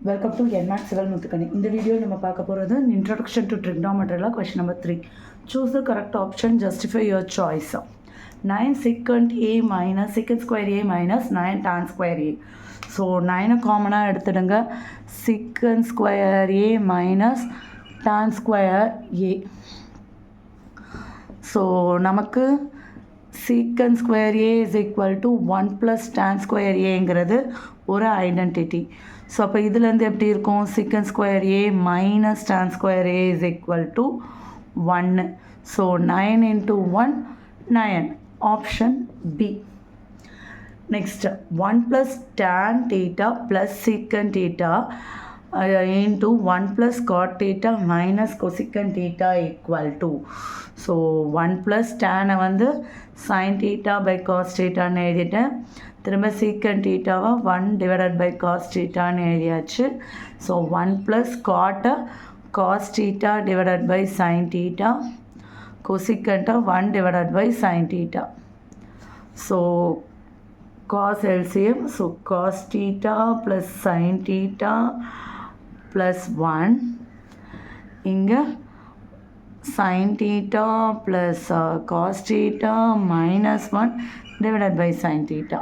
Welcome to NMAX Civil Muthukani. In the video, we will talk about introduction to trigonometry. Question number 3. Choose the correct option. Justify your choice. 9 secant A minus secant square A minus 9 tan square A. So 9 common எடுத்துடுங்க. Secant square A minus tan square A. So நமக்கு secant square A is equal to 1 plus tan square A ங்கிறது ஒரு identity. So அப்போ இதுலேருந்து எப்படி இருக்கும், secant square A minus tan square A is equal to 1. So 9 into 1 9, option B. Next 1 plus tan theta plus secant theta into 1 plus cot theta minus cosecant theta equal to. So 1 plus tan வந்து sin theta by cos theta ன்னு எழுதிட்டேன். திரும்ப secant theta 1 divided by cos theta ன்னு எழுதியாச்சு. So 1 plus cot cos theta divided by sin theta, cosecant 1 divided by sin theta. So cos LCM, so cos theta plus sin theta plus 1. இங்கே sin theta plus cos theta minus 1 divided by sin theta.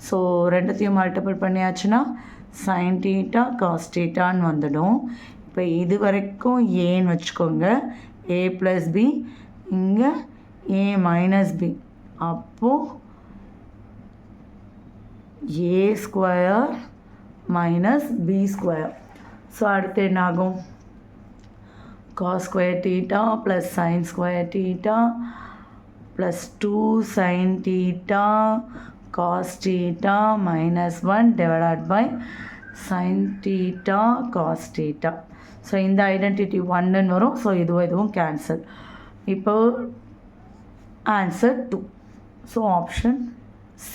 So ரெண்டுத்தையும் multiple பண்ணியாச்சுன்னா sin theta cos thetaன்னு வந்துடும். இப்போ இது வரைக்கும் ஏன்னு வச்சுக்கோங்க, a plus b, இங்கே a minus b, அப்போது a square minus b square. So அடுத்து என்ன ஆகும், cos square theta plus sin square theta plus 2 sin theta cos theta minus 1 divided by sin theta cos theta. So இந்த identity 1ன்னு வரும். So இதுவும் cancel. இப்போ answer 2. So option C.